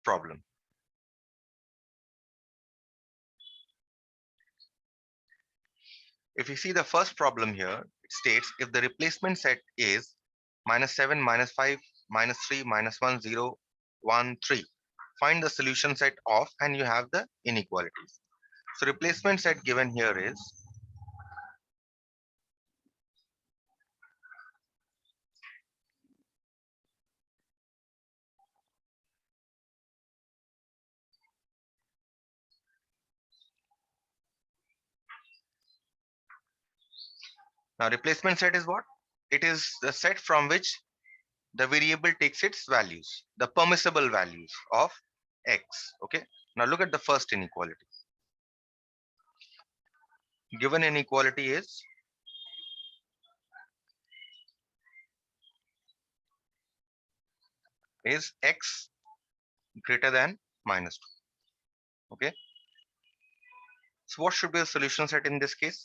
problem. If you see the first problem here, it states if the replacement set is -7, -5, -3, -1, 0, 1, 3. Find the solution set of, and you have the inequalities. So replacement set given here is now replacement set is what? It is the set from which the variable takes its values, the permissible values of x. Okay. Now look at the first inequality. Given inequality is x greater than -2. Okay. So what should be the solution set in this case?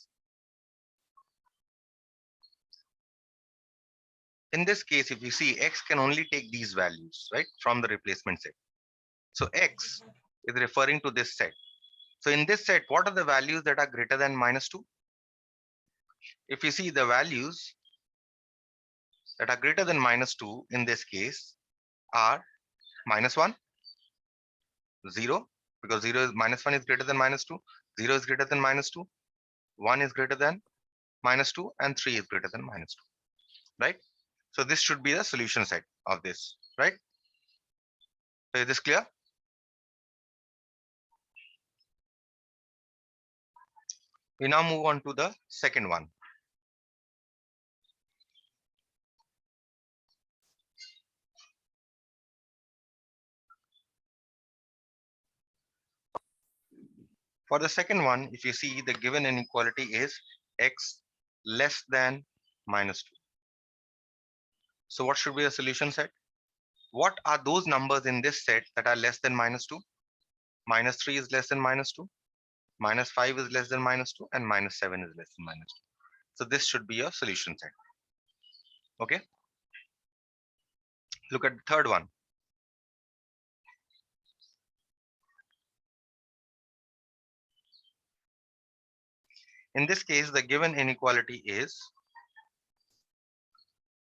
In this case, if you see, x can only take these values, right, from the replacement set. So x is referring to this set. So in this set, what are the values that are greater than -2? If you see the values that are greater than -2 in this case are -1, 0, because 0 is -1 is greater than -2, 0 is greater than -2, 1 is greater than -2, and 3 is greater than -2, right? So this should be the solution set of this, right? So is this clear? We now move on to the second one. For the second one, if you see, the given inequality is x less than -2. So what should be the solution set? What are those numbers in this set that are less than -2? -3 is less than -2, -5 is less than -2, and -7 is less than -2. So this should be your solution set. Okay. Look at the third one. In this case, the given inequality is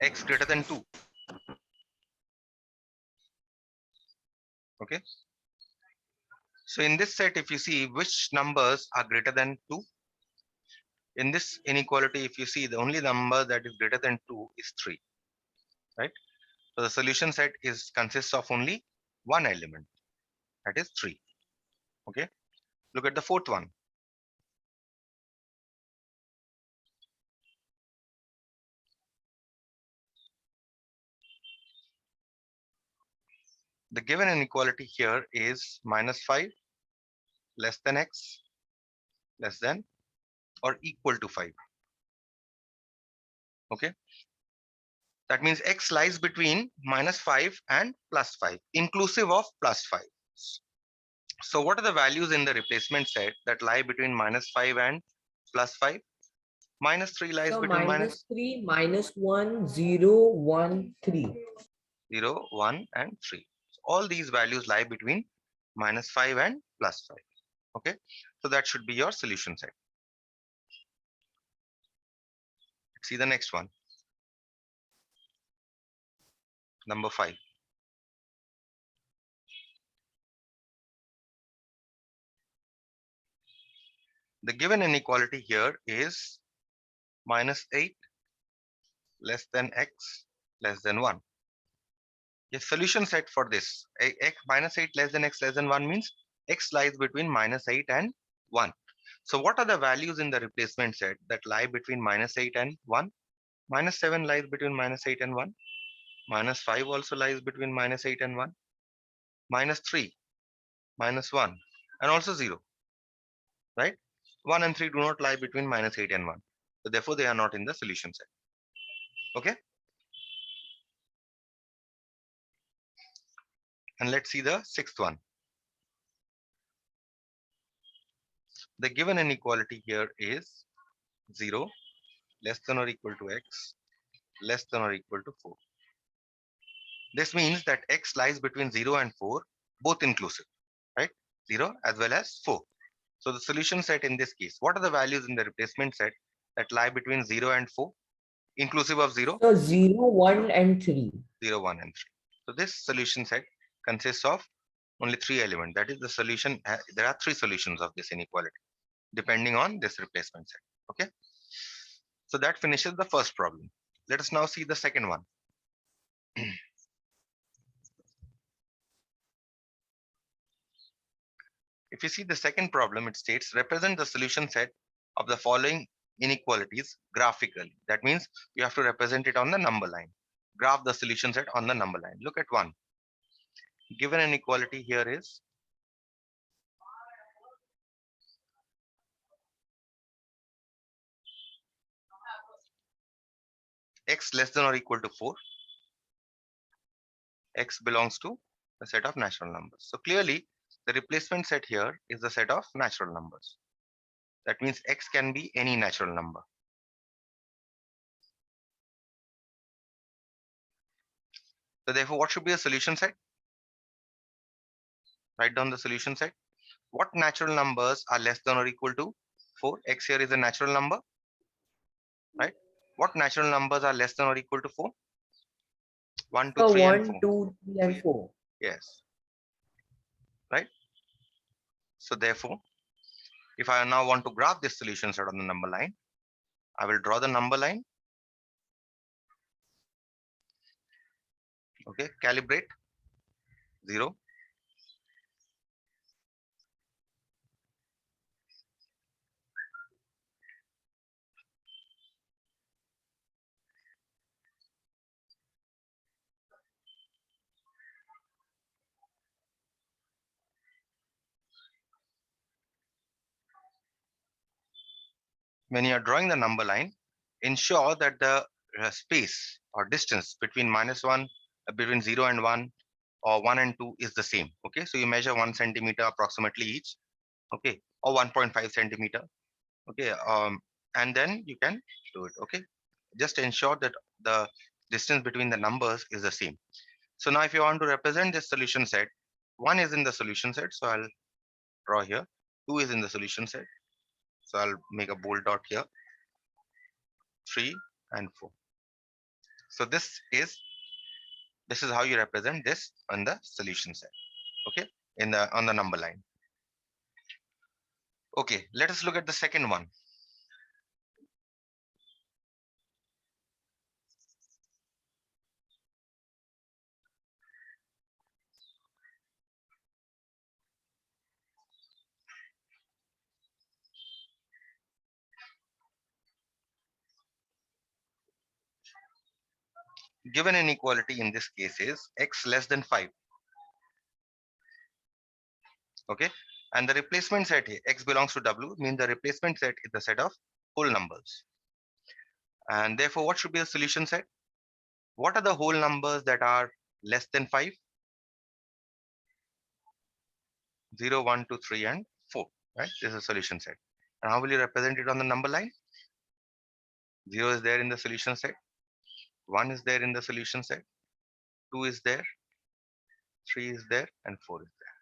x greater than 2. Okay. So in this set, if you see which numbers are greater than 2, in this inequality, if you see, the only number that is greater than 2 is 3, right? So the solution set consists of only one element, that is 3. Okay. Look at the fourth one. The given inequality here is -5 less than x less than or equal to 5. Okay. That means x lies between -5 and +5, inclusive of +5. So what are the values in the replacement set that lie between -5 and +5? -3 lies So between -3, -1, 0, 1, 3. 0, 1, and 3. So all these values lie between -5 and +5. Okay. So that should be your solution set. See the next one. Number 5. The given inequality here is -8 less than x less than 1. The solution set for this, x -8 less than x less than 1 means x lies between -8 and 1. So what are the values in the replacement set that lie between -8 and 1? -7 lies between -8 and 1. -5 also lies between -8 and 1. -3, -1, and also 0, right? 1 and 3 do not lie between -8 and 1. So therefore they are not in the solution set. Okay. And let's see the sixth one. The given inequality here is 0 less than or equal to x less than or equal to 4. This means that x lies between 0 and 4 both inclusive, right? 0 as well as 4. So the solution set in this case, what are the values in the replacement set that lie between 0 and 4, inclusive of 0, So 0, 1, and 3. 0, 1, and 3. So this solution set consists of only 3 elements. That is the solution. There are 3 solutions of this inequality depending on this replacement set. Okay. So that finishes the first problem. Let us now see the second one. If you see the second problem, it states represent the solution set of the following inequalities graphically. That means you have to represent it on the number line. Graph the solution set on the number line. Look at one. Given inequality here is x less than or equal to 4. X belongs to the set of natural numbers. So clearly, the replacement set here is the set of natural numbers. That means x can be any natural number. So therefore, what should be the solution set? Write down the solution set. What natural numbers are less than or equal to 4? X here is a natural number, right? What natural numbers are less than or equal to 4? 1, 2, So 3, and 1, 4. 2, 3, and 4. Yes, right? So therefore, if I now want to graph this solution set on the number line, I will draw the number line. Okay, calibrate 0. When you are drawing the number line, ensure that the space or distance between -1, between 0 and 1, or 1 and 2 is the same. Okay, so you measure 1 centimeter approximately each. Okay, or 1.5 centimeter. Okay, and then you can do it. Okay, just ensure that the distance between the numbers is the same. So now if you want to represent this solution set, 1 is in the solution set, so I'll draw here. 2 is in the solution set, so I'll make a bold dot here. 3 and 4. So this is how you represent this on the solution set. Okay, in the on the number line. Okay, let us look at the second one. Given inequality in this case is x less than 5. Okay, and the replacement set here, x belongs to W, means the replacement set is the set of whole numbers. And therefore, what should be the solution set? What are the whole numbers that are less than 5? 0, 1, 2, 3, and 4. Right? This is a solution set. And how will you represent it on the number line? 0 is there in the solution set. 1 is there in the solution set. 2 is there. 3 is there. And 4 is there.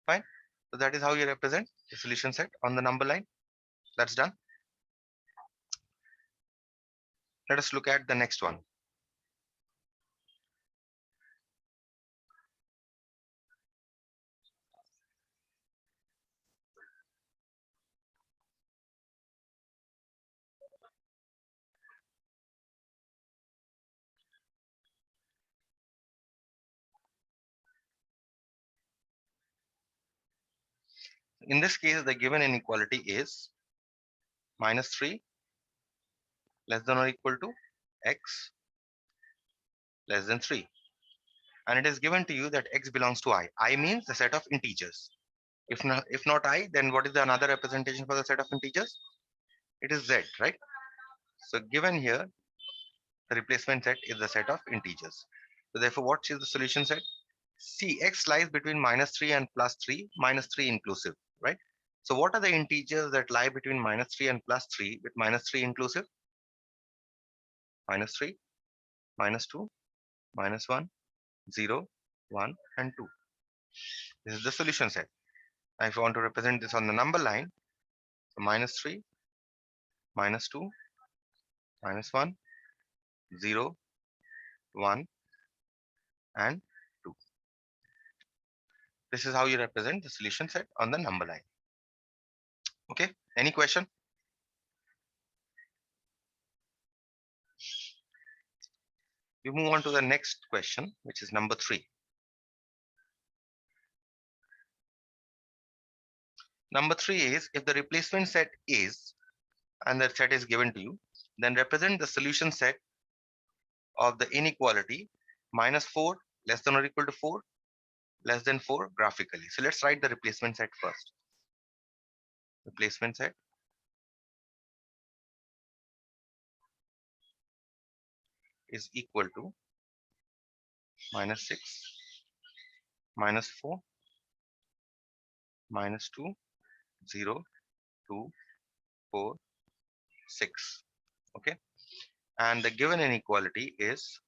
Fine. So that is how you represent the solution set on the number line. That's done. Let us look at the next one. In this case, the given inequality is -3 less than or equal to x less than 3. And it is given to you that x belongs to I. I means the set of integers. If not I, then what is the another representation for the set of integers? It is z, right? So given here, the replacement set is the set of integers. So therefore, what is the solution set? See, x lies between -3 and +3, -3 inclusive, right? So what are the integers that lie between -3 and +3 with -3 inclusive? -3, -2, -1, 0, 1, and 2. This is the solution set. Now, if you want to represent this on the number line, so -3, -2, -1, 0, 1, and 2. This is how you represent the solution set on the number line. Okay, any question? We move on to the next question, which is number 3. Number 3 is, if the replacement set is, and that set is given to you, then represent the solution set of the inequality -4 less than or equal to 4 less than 4 graphically. So let's write the replacement set first. Replacement set is equal to -6, -4, -2, 0, 2, 4, 6. Okay. And the given inequality is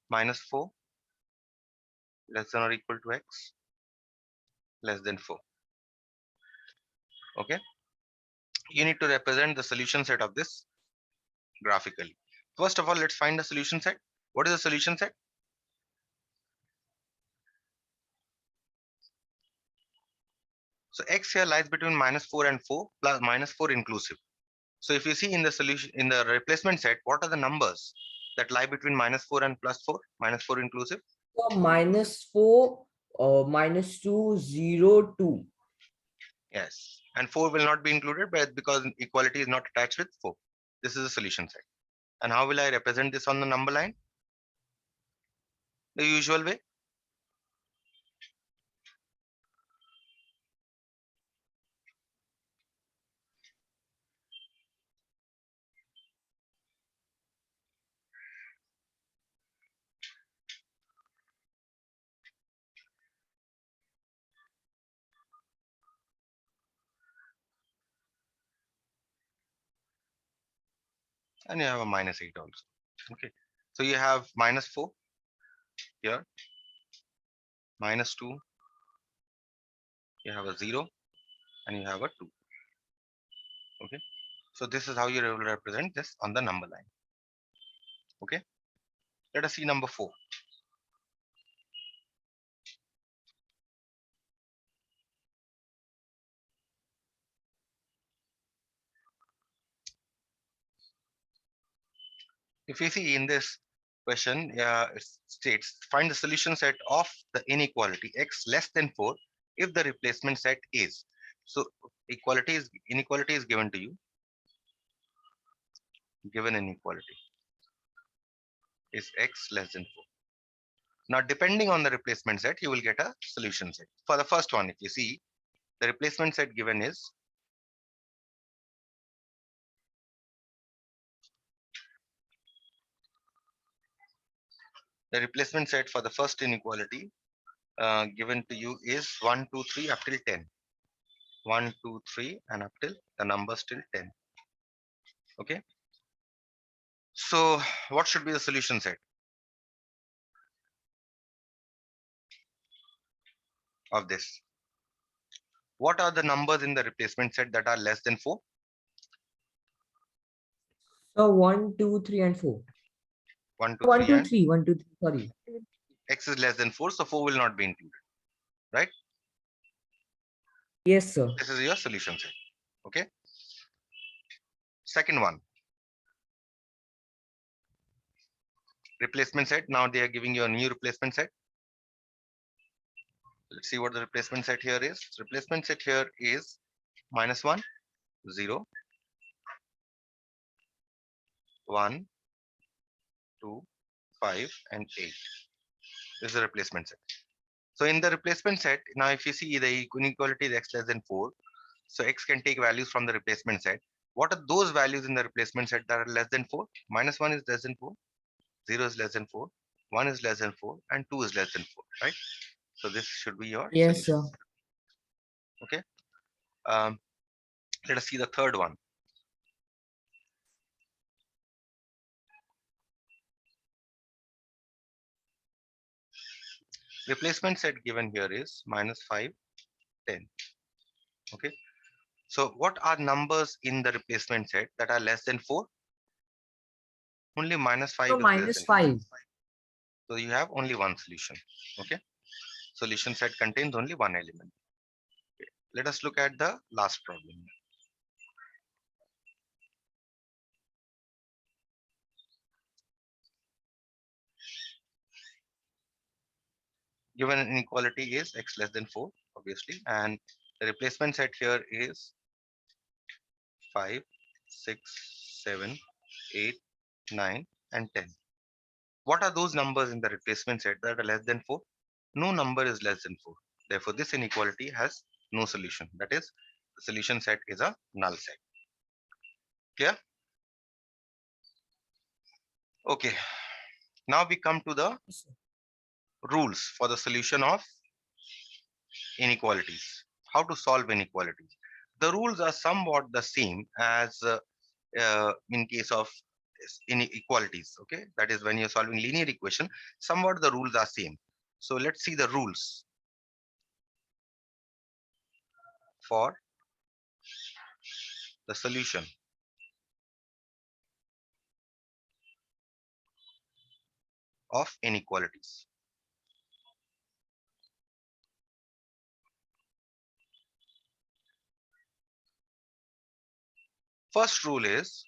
-4 less than or equal to x less than 4. Okay. You need to represent the solution set of this graphically. First of all, let's find the solution set. What is the solution set? So x here lies between -4 and 4 plus -4 inclusive. So if you see in the solution, in the replacement set, what are the numbers that lie between -4 and +4, -4 inclusive? So -4, -2, 0, 2. Yes. And 4 will not be included, but because equality is not attached with 4. This is a solution set. And how will I represent this on the number line? The usual way. And you have a -8 also. Okay. So you have -4 here, -2, you have a 0, and you have a 2. Okay. So this is how you will represent this on the number line. Okay. Let us see number 4. If you see in this question, it states find the solution set of the inequality x less than 4 if the replacement set is. So inequality is given to you. Given inequality is x less than 4. Now, depending on the replacement set, you will get a solution set. For the first one, if you see, the replacement set given is the replacement set for the first inequality given to you is 1, 2, 3 up till 10. 1, 2, 3 and up till the number still 10. Okay. So what should be the solution set of this? What are the numbers in the replacement set that are less than 4? So 1, 2, 3, and 4. 1, 2, 1, 3 2, and 3, 1, 2, 3. Sorry. x is less than 4, so 4 will not be included, right? Yes, sir. This is your solution set. Okay. Second one, replacement set. Now they are giving you a new replacement set. Let's see what the replacement set here is. Replacement set here is -1, 0, 1, 2, 5, and 8. This is the replacement set. So in the replacement set, now if you see the inequality is x less than 4, so x can take values from the replacement set. What are those values in the replacement set that are less than 4? -1 is less than 4, 0 is less than 4, 1 is less than 4, and 2 is less than 4, right? So this should be your Yes, solution. sir. Okay. Let us see the third one. replacement set given here is minus 5, 10. Okay. So what are numbers in the replacement set that are less than 4? Only minus 5 So is less minus than 4. 5. So you have only one solution. Okay. Solution set contains only one element. Okay. Let us look at the last problem. Given an inequality is x less than 4, obviously, and the replacement set here is 5, 6, 7, 8, 9, and 10. What are those numbers in the replacement set that are less than 4? No number is less than 4. Therefore, this inequality has no solution. That is, the solution set is a null set. Clear? Okay. Now we come to the rules for the solution of inequalities. How to solve inequalities. The rules are somewhat the same as in case of inequalities. Okay, that is when you're solving linear equation, somewhat the rules are same. So let's see the rules for the solution of inequalities. First rule is,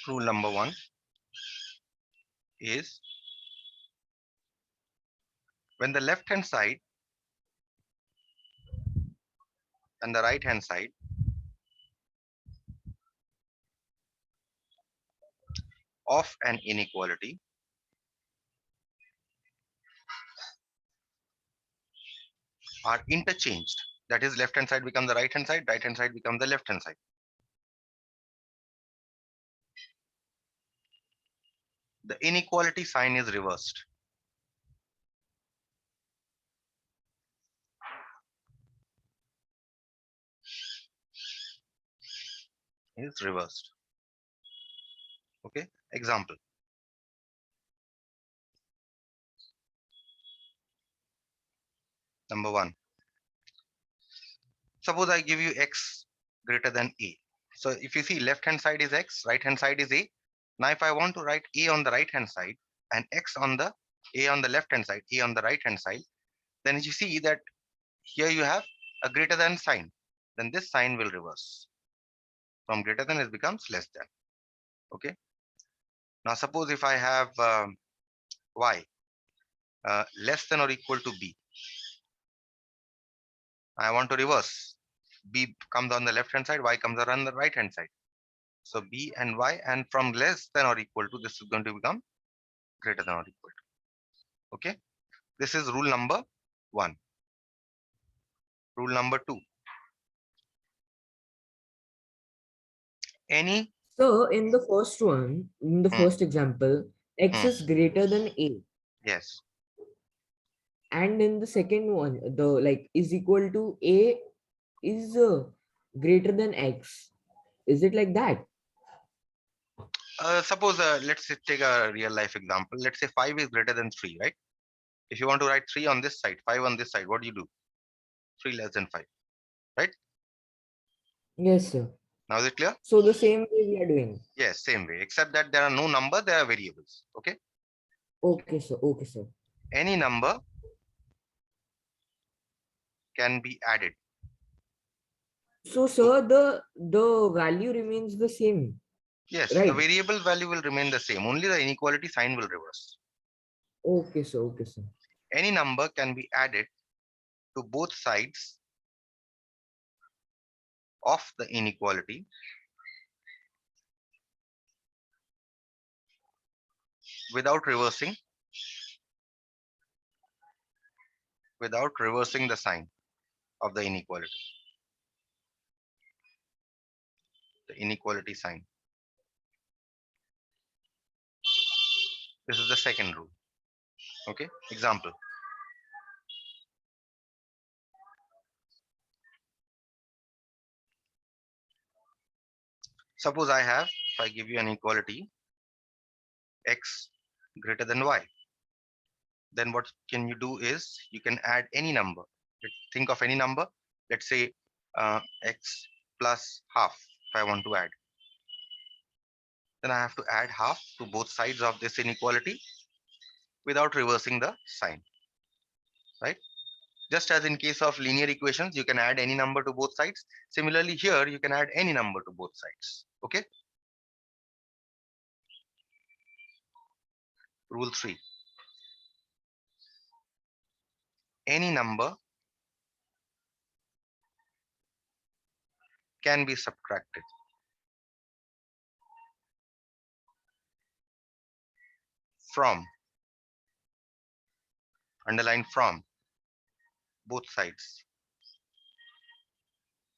rule number 1 is, when the left hand side and the right hand side of an inequality are interchanged, that is, left hand side becomes the right hand side becomes the left hand side, the inequality sign is reversed. Is reversed. Okay. Example. Number 1. Suppose I give you x greater than a. So if you see, left hand side is x, right hand side is a. Now if I want to write a on the right hand side and x on the a on the left hand side, a on the right hand side, then you see that here you have a greater than sign. Then this sign will reverse. From greater than it becomes less than. Okay. Now suppose if I have y less than or equal to b, I want to reverse. B comes on the left hand side, y comes on the right hand side. So b and y, and from less than or equal to, this is going to become greater than or equal to. Okay. This is rule number 1. Rule number 2. Any So in the first one, in the hmm, first example, x hmm, is greater than a. yes. And in the second one, the like is equal to a is greater than x. Is it like that? Suppose let's take a real life example. Let's say 5 is greater than 3, right? If you want to write 3 on this side, 5 on this side, what do you do? 3 less than 5, right? Yes, sir. Now is it clear? So the same way we are doing. Yes, same way, except that there are no number, there are variables. Okay. Okay, sir. Okay, sir. Any number can be added. So, to sir, the value remains the same, Yes, the right? variable value will remain the same. Only the inequality sign will reverse. Okay, sir. Okay, sir. Any number can be added to both sides of the inequality without reversing the sign of the inequality. The inequality sign. This is the second rule. Okay. Example. Suppose if I give you an equality x greater than y. then what can you do is you can add any number. Think of any number. Let's say x plus half. If I want to add, then I have to add half to both sides of this inequality without reversing the sign, right? Just as in case of linear equations, you can add any number to both sides. Similarly, here you can add any number to both sides. Okay. Rule 3. Any number can be subtracted from, underline from, both sides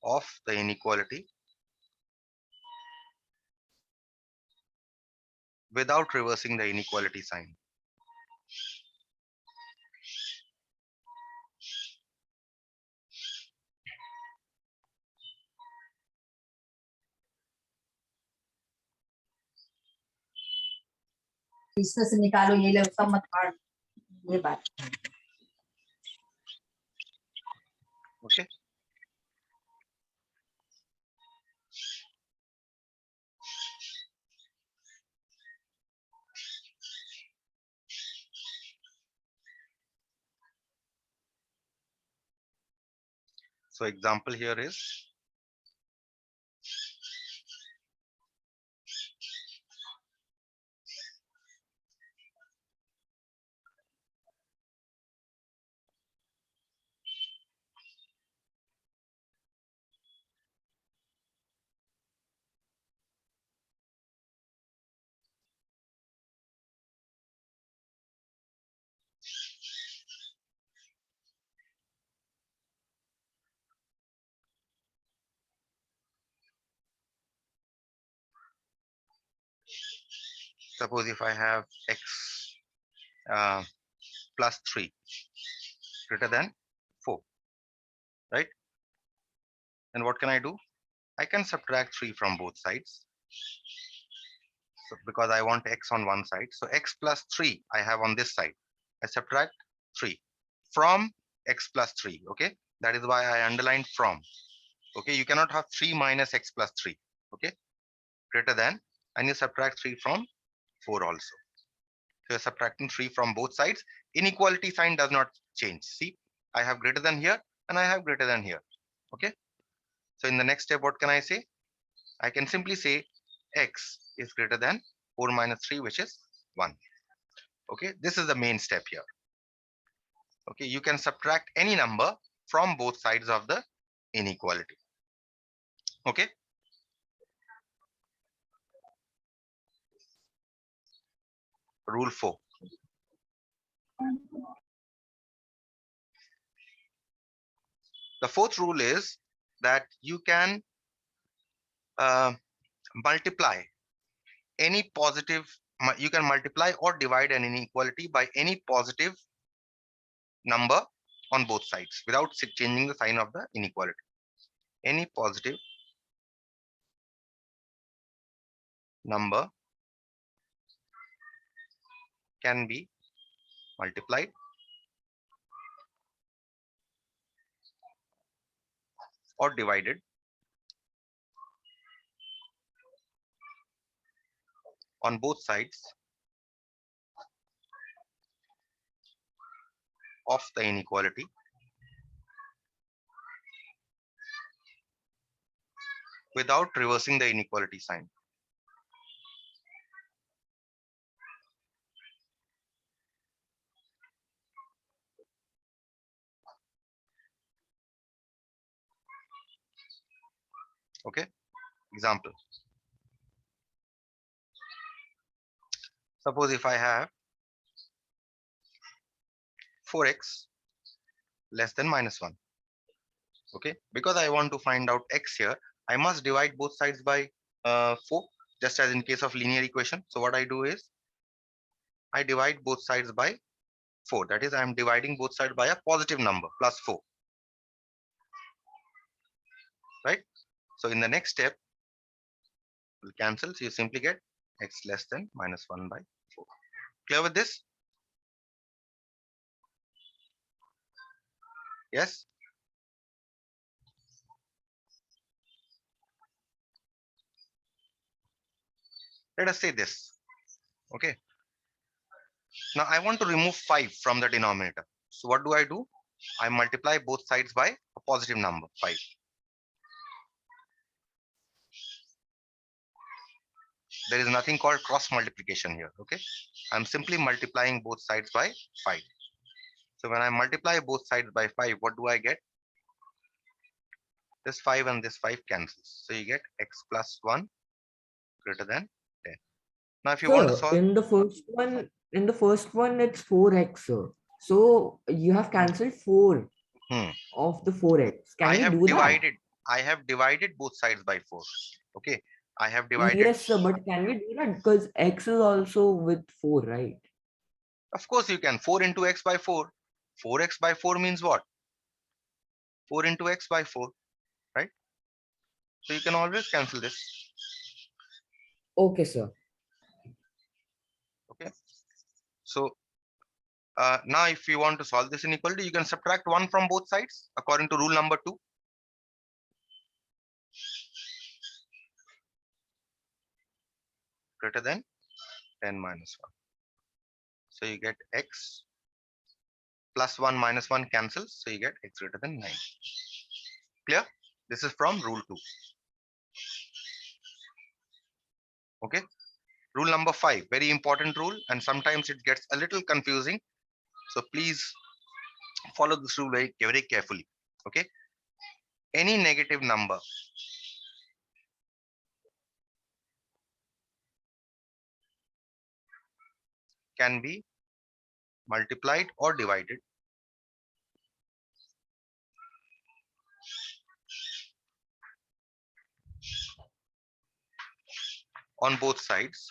of the inequality without reversing the inequality sign. इसमें से निकालो ये लोग सब मत फाड़ ये बात Okay. So example here is suppose if I have x plus 3 greater than 4, right? And what can I do? I can subtract 3 from both sides. So because I want x on one side, so x plus 3 I have on this side. I subtract 3 from x plus 3. Okay, that is why I underlined from. Okay, you cannot have 3 minus x plus 3. Okay, greater than, and you subtract 3 from 4 also. So you're subtracting 3 from both sides. Inequality sign does not change. See, I have greater than here and I have greater than here. Okay, so in the next step, what can I say? I can simply say x is greater than 4 minus 3, which is 1. Okay, this is the main step here. Okay, you can subtract any number from both sides of the inequality. Okay. Rule 4. The fourth rule is that you can multiply any positive, you can multiply or divide an inequality by any positive number on both sides without changing the sign of the inequality. Any positive number can be multiplied or divided on both sides of the inequality without reversing the inequality sign. Okay, example. Suppose if I have 4x less than minus 1. Okay, because I want to find out x here, I must divide both sides by 4, just as in case of linear equation. So what I do is I divide both sides by 4. That is, I am dividing both sides by a positive number plus 4. Right? So in the next step, will cancel. So you simply get x less than minus 1 by 4. Clear with this? Yes. Let us say this. Okay. Now I want to remove 5 from the denominator. So what do? I multiply both sides by a positive number, 5. There is nothing called cross multiplication here. Okay. I'm simply multiplying both sides by 5. So when I multiply both sides by 5, what do I get? This 5 and this 5 cancels. So you get x plus 1 greater than 10. Now if you want to Sir, solve, in the first one, it's 4x, sir. So you have cancelled 4 hmm, of the 4x. Can I we have do that? divided. I have divided both sides by 4. Okay. I have divided. Yes, sir, but can we do that? Because x is also with 4, right? Of course you can. 4 into x by 4. 4x by 4 means what? 4 into x by 4, right? So you can always cancel this. Okay, sir. Okay. So now if you want to solve this inequality, you can subtract 1 from both sides according to rule number 2. Greater than 10 minus 1. So you get x plus 1 minus 1 cancels. So you get x greater than 9. Clear? This is from rule 2. Okay. Rule number 5, very important rule, and sometimes it gets a little confusing. So please follow this rule very, very carefully. Okay. Any negative number can be multiplied or divided on both sides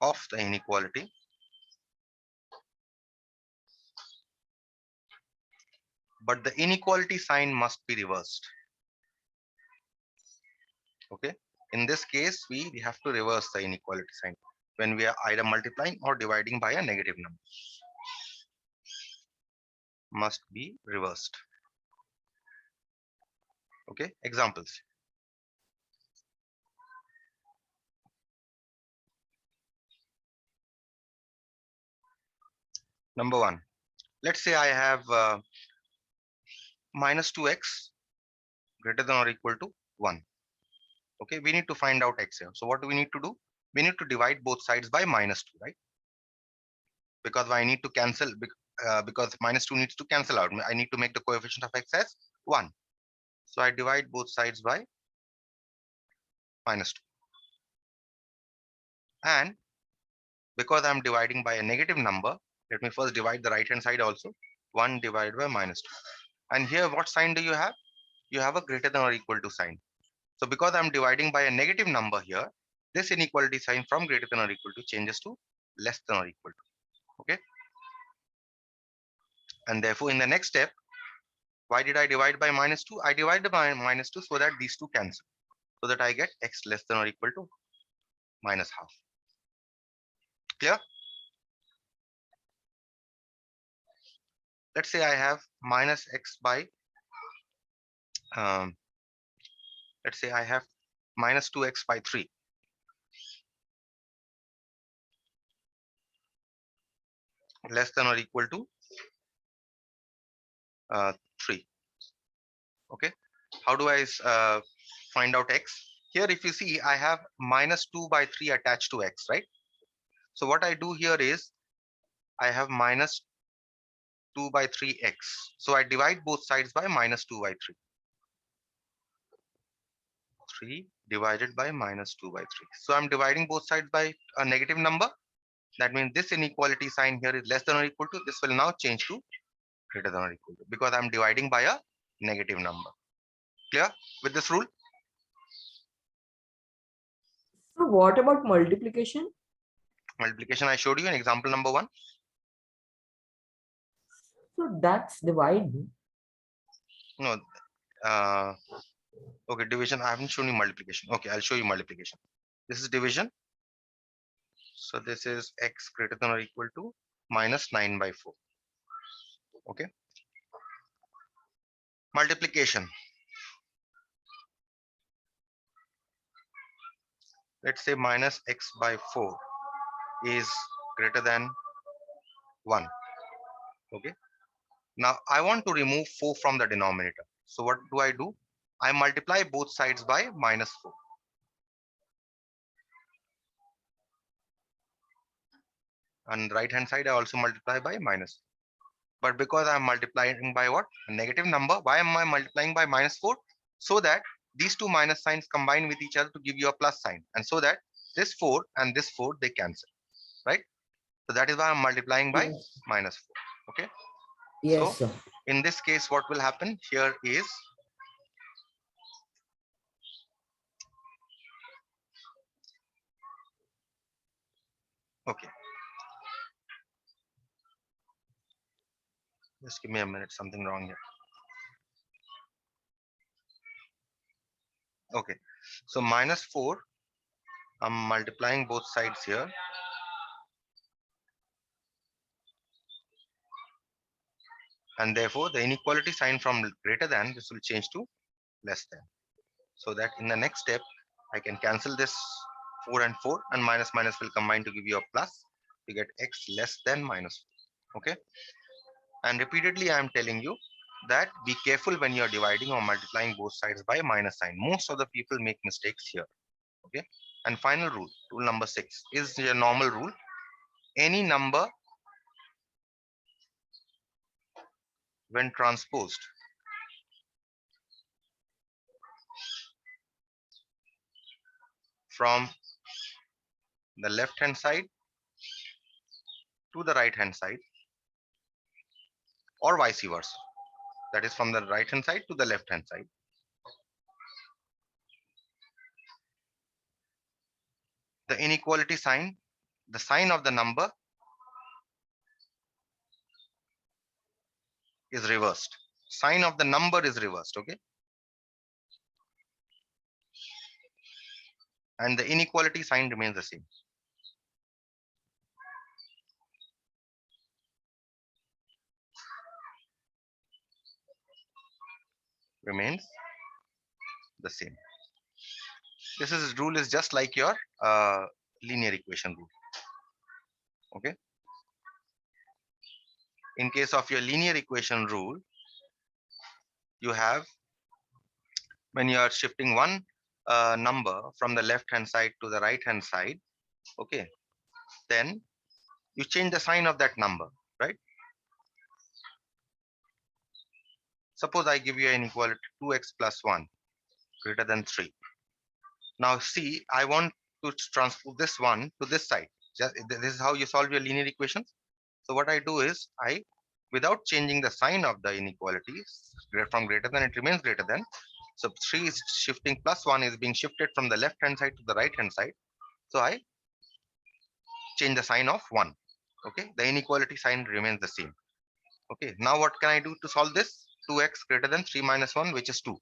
of the inequality but the inequality sign must be reversed. Okay. In this case, we have to reverse the inequality sign when we are either multiplying or dividing by a negative number. Must be reversed. Okay. Examples. Number 1. Let's say I have minus 2x greater than or equal to 1. Okay. We need to find out x here. So what do we need to do? We need to divide both sides by minus 2, right? Because I need to cancel because minus 2 needs to cancel out. I need to make the coefficient of x as 1. So I divide both sides by minus 2. And because I'm dividing by a negative number, let me first divide the right hand side also. 1 divided by minus 2. And here what sign do you have? You have a greater than or equal to sign. So because I'm dividing by a negative number here, this inequality sign from greater than or equal to changes to less than or equal to. Okay. And therefore in the next step, why did I divide by minus 2? I divided by minus 2 so that these two cancel. So that I get x less than or equal to minus half. Clear? Let's say I have minus x by, let's say I have minus 2x by 3. Less than or equal to 3. Okay. How do I find out x? Here, if you see, I have minus 2 by 3 attached to x, right? So what I do here is I have minus 2 by 3x. So I divide both sides by minus 2 by 3. 3 divided by minus 2 by 3. So I'm dividing both sides by a negative number. That means this inequality sign here is less than or equal to. This will now change to greater than or equal to because I'm dividing by a negative number. Clear with this rule? So what about multiplication? Multiplication, I showed you in example number 1. So that's divide. No, okay, division. I haven't shown you multiplication. Okay, I'll show you multiplication. This is division. So this is x greater than or equal to minus 9 by 4. Okay. Multiplication. Let's say minus x by 4 is greater than 1. Okay. Now I want to remove 4 from the denominator. So what do? I multiply both sides by minus 4. And right hand side I also multiply by minus 4. But because I'm multiplying by what? A negative number. Why am I multiplying by minus 4? So that these two minus signs combine with each other to give you a plus sign. And so that this 4 and this 4, they cancel. Right? So that is why I'm multiplying by Yes. minus 4. Okay. Yes, So sir. in this case, what will happen here is okay. Just give me a minute, something wrong here. Okay. So minus 4, I'm multiplying both sides here. And therefore, the inequality sign from greater than, this will change to less than. So that in the next step, I can cancel this 4 and 4, and minus minus will combine to give you a plus. You get x less than minus 4. Okay. And repeatedly, I am telling you that be careful when you are dividing or multiplying both sides by minus sign. Most of the people make mistakes here. Okay. And final rule, rule number 6 is your normal rule. Any number when transposed from the left hand side to the right hand side, or vice versa, that is from the right hand side to the left hand side, the inequality sign, the sign of the number is reversed. Sign of the number is reversed. Okay. And the inequality sign remains the same. Remains the same. This is rule is just like your linear equation rule. Okay. In case of your linear equation rule, you have, when you are shifting one number from the left hand side to the right hand side, okay, then you change the sign of that number, right? Suppose I give you an inequality 2x plus 1 greater than 3. Now see, I want to transpose this one to this side. This is how you solve your linear equations. So what I do is, I, without changing the sign of the inequality, from greater than, it remains greater than. So 3 is shifting, plus 1 is being shifted from the left hand side to the right hand side. So I change the sign of 1. Okay, the inequality sign remains the same. Okay, now what can I do to solve this? 2x greater than 3 minus 1, which is 2.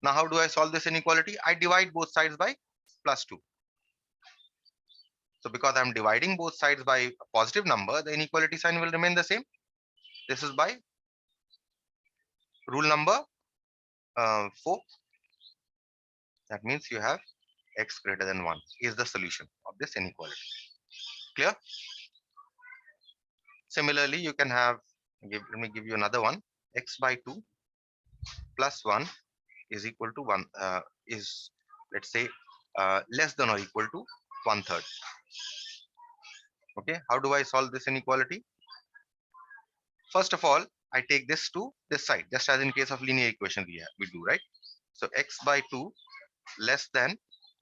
Now how do I solve this inequality? I divide both sides by plus 2. So because I'm dividing both sides by a positive number, the inequality sign will remain the same. This is by rule number 4. That means you have x greater than 1 is the solution of this inequality. Clear? Similarly, you can have, let me give you another one. X by 2 plus 1 is equal to 1, is, let's say, less than or equal to 1/3. Okay, how do I solve this inequality? First of all, I take this to this side, just as in case of linear equation we do, right? So x by 2 less than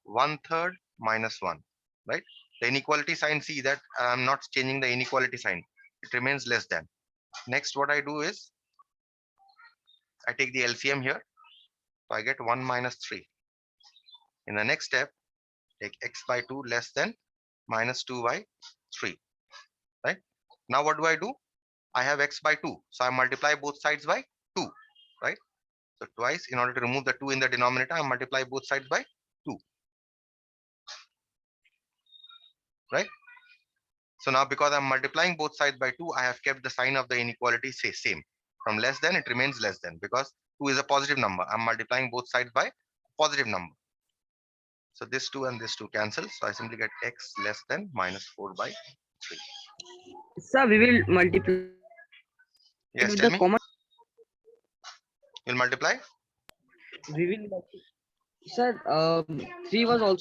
1/3 minus 1, right? The inequality sign, see that I'm not changing the inequality sign. It remains less than. Next, what I do is, I take the LCM here. So I get 1 minus 3. In the next step, take x by 2 less than minus 2 by 3, right? Now what do? I have x by 2. So I multiply both sides by 2, right? So twice, in order to remove the 2 in the denominator, I multiply both sides by 2, right? So now because I'm multiplying both sides by 2, I have kept the sign of the inequality same. From less than, it remains less than because 2 is a positive number. I'm multiplying both sides by a positive number. So this 2 and this 2 cancel. So I simply get x less than minus 4 by 3. Sir, we will multiply Yes, with tell the me. common. You'll multiply? We will. Sir, 3 was also